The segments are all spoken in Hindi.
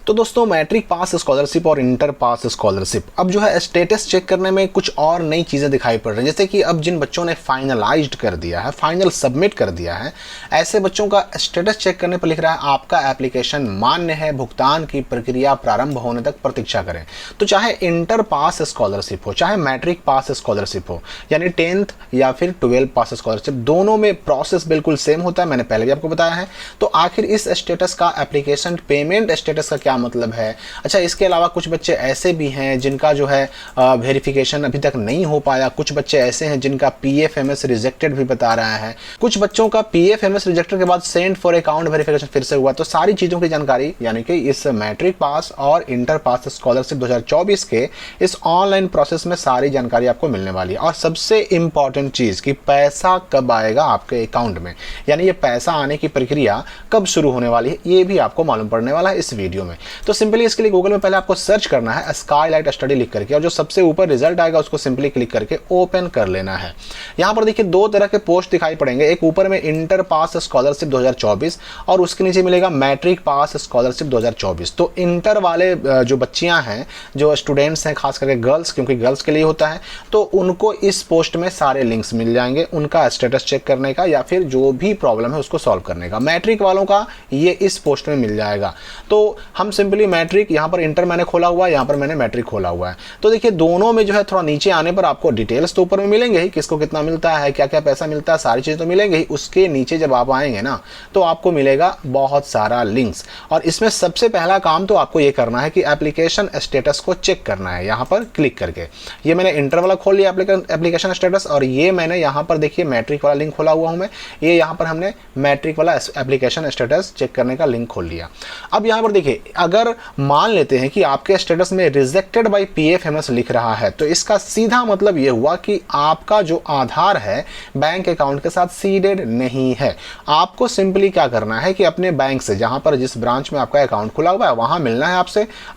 तो दोस्तों मैट्रिक पास स्कॉलरशिप और इंटर पास स्कॉलरशिप अब जो है स्टेटस चेक करने में कुछ और नई चीज़ें दिखाई पड़ रही हैं। जैसे कि अब जिन बच्चों ने फाइनलाइज्ड कर दिया है, फाइनल सबमिट कर दिया है, ऐसे बच्चों का स्टेटस चेक करने पर लिख रहा है आपका एप्लीकेशन मान्य है, भुगतान की प्रक्रिया प्रारंभ होने तक प्रतीक्षा करें। तो चाहे इंटर पास स्कॉलरशिप हो, चाहे मैट्रिक पास स्कॉलरशिप हो, यानी 10th या फिर 12 पास स्कॉलरशिप, दोनों में प्रोसेस बिल्कुल सेम होता है। मैंने पहले भी आपको बताया है। तो आखिर इस स्टेटस का, एप्लीकेशन पेमेंट स्टेटस का क्या मतलब है? अच्छा, इसके अलावा कुछ बच्चे ऐसे भी हैं जिनका जो है वेरिफिकेशन अभी तक नहीं हो पाया। कुछ बच्चे ऐसे हैं जिनका PFMS रिजेक्टेड भी बता रहा है। कुछ बच्चों का PFMS रिजेक्टेड के बाद सेंड फॉर अकाउंट वेरिफिकेशन फिर से हुआ। तो सारी चीज़ों की जानकारी यानी कि इस मैट्रिक पास और इंटर पास स्कॉलरशिप 2024 के इस ऑनलाइन प्रोसेस में सारी जानकारी आपको मिलने वाली है। और सबसे इंपॉर्टेंट चीज़ कि पैसा कब आएगा आपके अकाउंट में, यानी ये पैसा आने की प्रक्रिया कब शुरू होने वाली है, ये भी आपको मालूम पड़ने वाला है इस वीडियो में। तो सिंपली इसके लिए गूगल में पहले आपको सर्च करना है स्काईलाइट स्टडी लिख करके, और जो सबसे ऊपर रिजल्ट आएगा उसको सिंपली क्लिक करके ओपन कर लेना है। यहां पर देखिए दो तरह के पोस्ट दिखाई पड़ेंगे। एक ऊपर में इंटर पास स्कॉलरशिप 2024 और उसके नीचे मिलेगा मैट्रिक पास स्कॉलरशिप 2024। तो इंटर वाले जो बच्चियां हैं, जो स्टूडेंट्स हैं, खास करके गर्ल्स, क्योंकि गर्ल्स के लिए होता है, तो उनको इस पोस्ट में सारे लिंक्स मिल जाएंगे उनका स्टेटस चेक करने का या फिर जो भी प्रॉब्लम है उसको सॉल्व करने का। मैट्रिक वालों का ये इस पोस्ट में मिल जाएगा। तो हम सिंपली मैट्रिक, यहाँ पर इंटर मैंने खोला हुआ है, यहाँ पर मैंने मैट्रिक खोला हुआ है। तो देखिए दोनों में जो है थोड़ा नीचे आने पर आपको डिटेल्स तो ऊपर में मिलेंगे ही, किसको कितना मिलता है, क्या क्या पैसा मिलता है, सारी चीज़ें तो मिलेंगे ही। उसके नीचे जब आप आएंगे ना तो आपको मिलेगा बहुत सारा लिंक्स, और इसमें सबसे पहला काम तो आपको ये करना है कि एप्लीकेशन स्टेटस को चेक करना है। यहाँ पर क्लिक करके ये मैंने इंटर वाला खोल लिया एप्लीकेशन स्टेटस, और ये मैंने यहाँ पर देखिए मैट्रिक वाला लिंक खोला हुआ हूँ मैं। ये यहाँ पर हमने मैट्रिक वाला एप्लीकेशन स्टेटस चेक करने का लिंक खोल लिया। अब यहाँ पर देखिए अगर मान लेते हैं कि आपके स्टेटस में रिजेक्टेड बाय PFMS लिख रहा है, तो इसका सीधा मतलब यह हुआ कि आपका जो आधार है बैंक अकाउंट के साथ सीडेड नहीं है। आपको सिंपली क्या करना है कि अपने बैंक से, जहां पर जिस ब्रांच में आपका अकाउंट खुला हुआ है, वहां मिलना है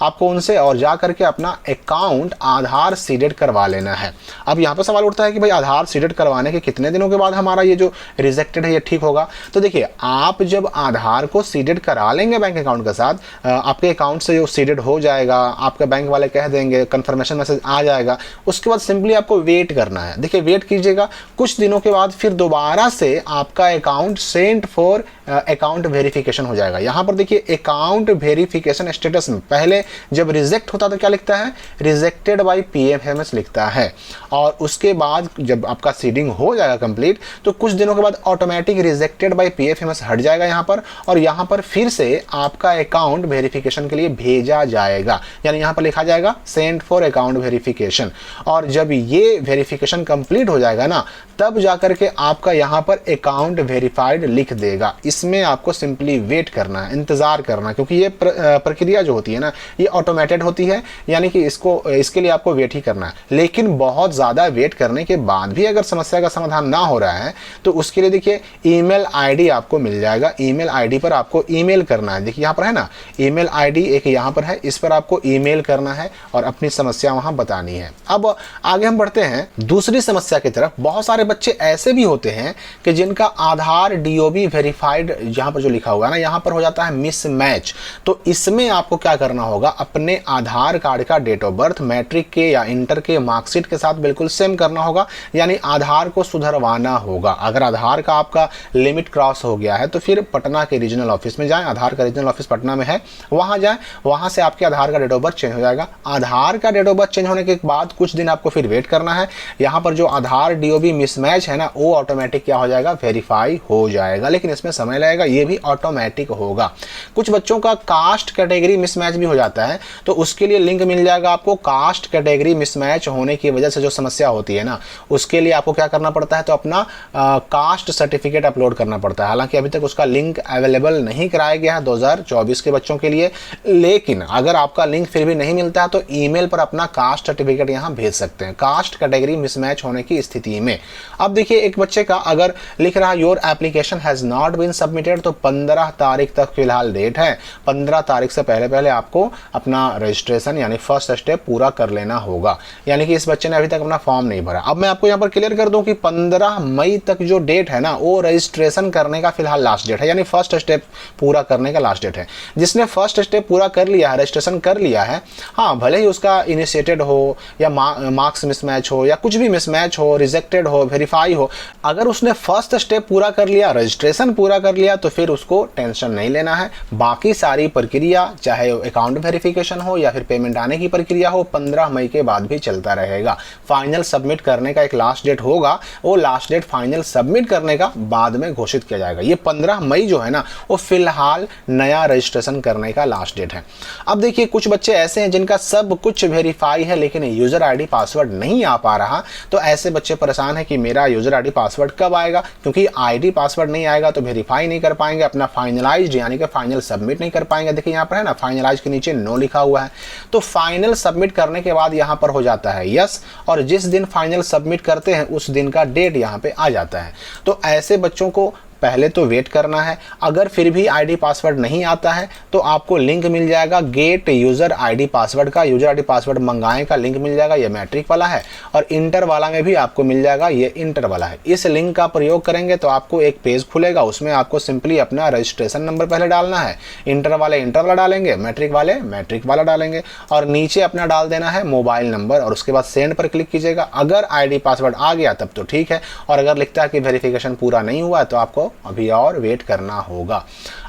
आपको उनसे, और जा करके अपना अकाउंट आधार सीडेड करवा लेना है। अब यहाँ पर सवाल उठता है कि भाई आधार सीडेड करवाने के कितने दिनों के बाद हमारा ये जो रिजेक्टेड है ये ठीक होगा? तो देखिए आप जब आधार को सीडेड करा लेंगे बैंक अकाउंट के साथ, आपके अकाउंट से जो सीडेड हो जाएगा, आपके बैंक वाले कह देंगे, कंफर्मेशन मैसेज आ जाएगा, उसके बाद सिंपली आपको वेट करना है। देखिए वेट कीजिएगा, कुछ दिनों के बाद फिर दोबारा से आपका account sent for account verification हो जाएगा। यहाँ पर देखिए अकाउंट वेरिफिकेशन स्टेटस में पहले जब रिजेक्ट होता तो क्या लिखता है? रिजेक्टेड बाय PFMS लिखता है, और उसके बाद जब आपका सीडिंग हो जाएगा कंप्लीट, तो कुछ दिनों के बाद ऑटोमेटिक रिजेक्टेड बाय PFMS हट जाएगा यहाँ पर, और यहाँ पर फिर से आपका अकाउंट वेरिफिकेशन के लिए भेजा जाएगा। यानी यहाँ पर लिखा जाएगा सेंड फॉर अकाउंट वेरिफिकेशन, और जब ये वेरिफिकेशन कंप्लीट हो जाएगा ना, तब जाकर के आपका यहाँ पर अकाउंट वेरीफाइड लिख देगा। इसमें आपको सिंपली वेट करना है, इंतजार करना है, क्योंकि ये प्रक्रिया जो होती है ना ये ऑटोमेटेड होती है, यानी कि इसके लिए आपको वेट ही करना है। लेकिन बहुत ज़्यादा वेट करने के बाद भी अगर समस्या का समाधान ना हो रहा है तो उसके लिए देखिए ईमेल ID आपको मिल जाएगा। ईमेल ID पर आपको ईमेल करना है। देखिए यहाँ पर है ना ईमेल ID एक यहाँ पर है, इस पर आपको ईमेल करना है और अपनी समस्या वहाँ बतानी है। अब आगे हम बढ़ते हैं दूसरी समस्या की तरफ। बहुत सारे बच्चे ऐसे भी होते हैं कि जिनका आधार DOB वेरीफाइड यहाँ पर जो लिखा हुआ है ना, यहाँ पर हो जाता है मिसमैच। तो इसमें आपको क्या करना होगा? अपने आधार कार्ड का डेट ऑफ बर्थ मैट्रिक के या इंटर के मार्कशीट के साथ बिल्कुल सेम करना होगा, यानी आधार को सुधरवाना होगा। अगर आधार का आपका लिमिट क्रॉस हो गया है तो फिर पटना के रीजनल ऑफिस में जाएं, आधार का रीजनल ऑफिस पटना में है, वहां जाएं, वहां से आपके आधार का डेट ऑफ बर्थ चेंज हो जाएगा। आधार का डेट ऑफ बर्थ चेंज होने के बाद कुछ दिन आपको फिर वेट करना है। यहाँ पर जो आधार DOB मिसमैच है ना, वो ऑटोमेटिक क्या हो जाएगा? वेरीफाई हो जाएगा, लेकिन इसमें समय लगेगा, ये भी ऑटोमेटिक होगा। कुछ बच्चों का कास्ट कैटेगरी मिसमैच भी हो जाता है, तो उसके लिए लिंक मिल जाएगा आपको। कास्ट कैटेगरी मिसमैच होने की वजह से जो समस्या होती है ना, उसके लिए आपको क्या करना पड़ता है? तो अपना कास्ट सर्टिफिकेट अपलोड करना पड़ता है। हालांकि अभी तक उसका लिंक अवेलेबल नहीं कराया गया है 2024 के बच्चों के लिए, लेकिन अगर आपका लिंक फिर भी नहीं मिलता है तो ईमेल पर अपना कास्ट सर्टिफिकेट यहाँ भेज सकते हैं कास्ट कैटेगरी मिसमैच होने की स्थिति में। अब देखिए एक बच्चे का अगर लिख रहा your application has not been submitted, तो 15 तारीख तक फिलहाल डेट है। 15 तारीख से पहले पहले आपको अपना रजिस्ट्रेशन यानी फर्स्ट स्टेप पूरा कर लेना होगा। यानी कि इस बच्चे ने अभी तक अपना फॉर्म नहीं भरा। अब मैं आपको यहाँ पर क्लियर कर दूं कि 15 मई तक जो डेट है ना, वो रजिस्ट्रेशन करने का फिलहाल लास्ट डेट है, यानी फर्स्ट स्टेप पूरा करने का लास्ट डेट है। जिसने फर्स्ट स्टेप पूरा कर लिया है, रजिस्ट्रेशन कर लिया है, हाँ भले ही उसका इनिशिएटेड हो या मार्क्स मिसमैच हो या कुछ भी मिसमैच हो, रिजेक्टेड हो, वेरीफाई हो, अगर उसने फर्स्ट स्टेप पूरा कर लिया, रजिस्ट्रेशन पूरा कर लिया, तो फिर उसको टेंशन नहीं लेना है। बाकी सारी प्रक्रिया, चाहे अकाउंट वेरिफिकेशन हो या फिर पेमेंट आने की प्रक्रिया हो, 15 मई के बाद भी चलता रहेगा। फाइनल सबमिट करने का एक लास्ट डेट होगा, वो लास्ट डेट फाइनल सबमिट करने का बाद में घोषित किया जाएगा। ये 15 मई जो है ना, वो फिलहाल नया रजिस्ट्रेशन करने का लास्ट डेट है। अब देखिए कुछ बच्चे ऐसे हैं जिनका सब कुछ वेरीफाई है लेकिन यूजर आईडी पासवर्ड नहीं आ पा रहा, तो ऐसे बच्चे परेशान है कि मेरा यूजर आईडी पासवर्ड कब आएगा, क्योंकि आईडी पासवर्ड नहीं आएगा तो वेरीफाई नहीं कर पाएंगे, अपना फाइनलाइज्ड यानी कि फाइनल सबमिट नहीं कर पाएंगे। देखिए यहाँ पर है ना, फाइनलाइज के नीचे नो लिखा हुआ है, तो फाइनल सबमिट करने के बाद यहाँ पर हो जाता है यस, और जिस दिन फाइनल सबमिट करते हैं उस दिन का डेट यहाँ पे आ जाता है। तो ऐसे बच्चों को पहले तो वेट करना है। अगर फिर भी आईडी पासवर्ड नहीं आता है तो आपको लिंक मिल जाएगा गेट यूज़र आईडी पासवर्ड का, यूज़र आईडी पासवर्ड मंगाएं का लिंक मिल जाएगा, ये मैट्रिक वाला है, और इंटर वाला में भी आपको मिल जाएगा, ये इंटर वाला है। इस लिंक का प्रयोग करेंगे तो आपको एक पेज खुलेगा, उसमें आपको सिंपली अपना रजिस्ट्रेशन नंबर पहले डालना है, इंटर वाले इंटर वाला डालेंगे, मैट्रिक वाले मैट्रिक वाला डालेंगे, और नीचे अपना डाल देना है मोबाइल नंबर, और उसके बाद सेंड पर क्लिक कीजिएगा। अगर आईडी पासवर्ड आ गया तब तो ठीक है, और अगर लिखता है कि वेरिफिकेशन पूरा नहीं हुआ तो आपको अभी और वेट करना होगा।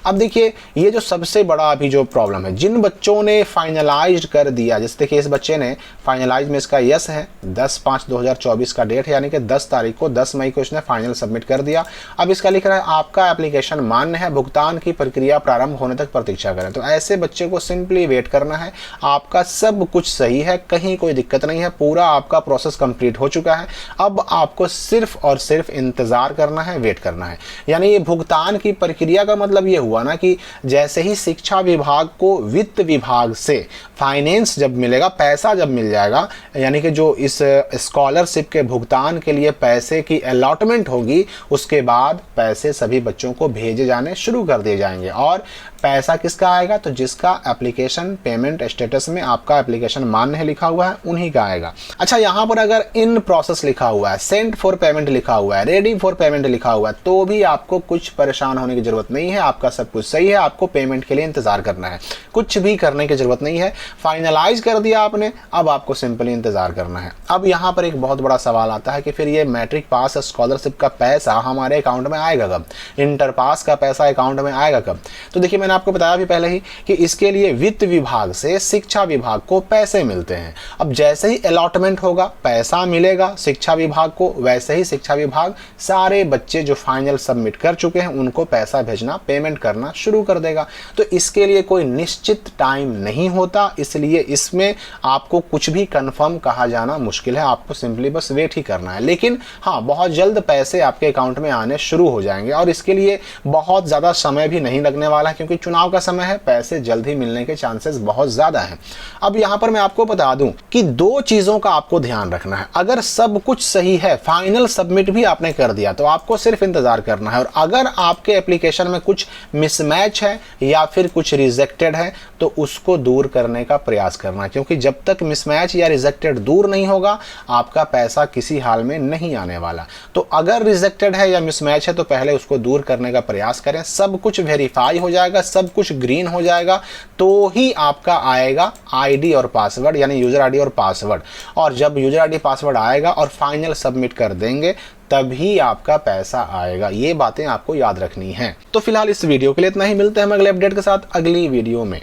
अब देखिए ये जो सबसे बड़ा अभी जो प्रॉब्लम है, जिन बच्चों ने फाइनलाइज कर दिया, जैसे देखिए इस बच्चे ने फाइनलाइज में इसका यस है, 10/5/2024 का डेट है, यानी कि 10 तारीख को 10 मई को इसने फाइनल सबमिट कर दिया। अब इसका लिख रहा है आपका एप्लीकेशन मान्य है, भुगतान की प्रक्रिया प्रारंभ होने तक प्रतीक्षा करें। तो ऐसे बच्चे को सिंपली वेट करना है, आपका सब कुछ सही है, कहीं कोई दिक्कत नहीं है, पूरा आपका प्रोसेस कंप्लीट हो चुका है। अब आपको सिर्फ और सिर्फ इंतजार करना है, वेट करना है। यानी ये भुगतान की प्रक्रिया का मतलब ये हुआ ना कि जैसे ही शिक्षा विभाग को वित्त विभाग से फाइनेंस जब मिलेगा, पैसा जब मिल जाएगा, यानी कि जो इस स्कॉलरशिप के भुगतान के लिए पैसे की अलॉटमेंट होगी, उसके बाद पैसे सभी बच्चों को भेजे जाने शुरू कर दिए जाएंगे। और पैसा किसका आएगा, तो जिसका एप्लीकेशन पेमेंट स्टेटस में आपका एप्लीकेशन मान्य है लिखा हुआ है, उन्हीं का आएगा। अच्छा, यहाँ पर अगर इन प्रोसेस लिखा हुआ है, सेंड फॉर पेमेंट लिखा हुआ है, रेडी फॉर पेमेंट लिखा हुआ है, तो भी आपको कुछ परेशान होने की जरूरत नहीं है, आपका सब कुछ सही है। आपको पेमेंट के लिए इंतजार करना है, कुछ भी करने की जरूरत नहीं है। फाइनलाइज कर दिया आपने, अब आपको सिंपली इंतजार करना है। अब यहाँ पर एक बहुत बड़ा सवाल आता है कि फिर ये मैट्रिक पास स्कॉलरशिप का पैसा हमारे अकाउंट में आएगा कब, इंटर पास का पैसा अकाउंट में आएगा कब। तो देखिए मैंने आपको बताया भी पहले ही कि इसके लिए वित्त विभाग से शिक्षा विभाग को पैसे मिलते हैं। अब जैसे ही अलॉटमेंट होगा, पैसा मिलेगा शिक्षा विभाग को, वैसे ही शिक्षा विभाग सारे बच्चे जो फाइनल सबमिट कर चुके हैं उनको पैसा भेजना, पेमेंट करना शुरू कर देगा। तो इसके लिए कोई निश्चित टाइम नहीं होता, इसलिए इसमें आपको कुछ भी कंफर्म कहा जाना मुश्किल है, आपको सिंपली बस वेट ही करना है। लेकिन हाँ, बहुत जल्द पैसे आपके अकाउंट में आने शुरू हो जाएंगे, और इसके लिए बहुत ज़्यादा समय भी नहीं लगने वाला है, क्योंकि चुनाव का समय है, पैसे जल्द ही मिलने के चांसेस बहुत ज़्यादा हैं। अब यहाँ पर मैं आपको बता दूं कि दो चीज़ों का आपको ध्यान रखना है। अगर सब कुछ सही है, फाइनल सबमिट भी आपने कर दिया, तो आपको सिर्फ इंतज़ार करना है। और अगर आपके एप्लीकेशन में कुछ मिसमैच है या फिर कुछ रिजेक्टेड है, तो उसको दूर करने का प्रयास करना है, क्योंकि जब तक मिसमैच या रिजेक्टेड दूर नहीं होगा, आपका पैसा किसी हाल में नहीं आने वाला। तो अगर रिजेक्टेड है या मिसमैच है तो पहले उसको दूर करने का प्रयास करें। सब कुछ वेरीफाई हो जाएगा, सब कुछ ग्रीन हो जाएगा, तो ही आपका आएगा आईडी और पासवर्ड, यानी यूजर आईडी और पासवर्ड। और जब यूजर आईडी पासवर्ड आएगा और फाइनल सबमिट कर देंगे, तभी आपका पैसा आएगा। ये बातें आपको याद रखनी हैं। तो फिलहाल इस वीडियो के लिए इतना ही, मिलते हैं हम अगले अपडेट के साथ अगली वीडियो में।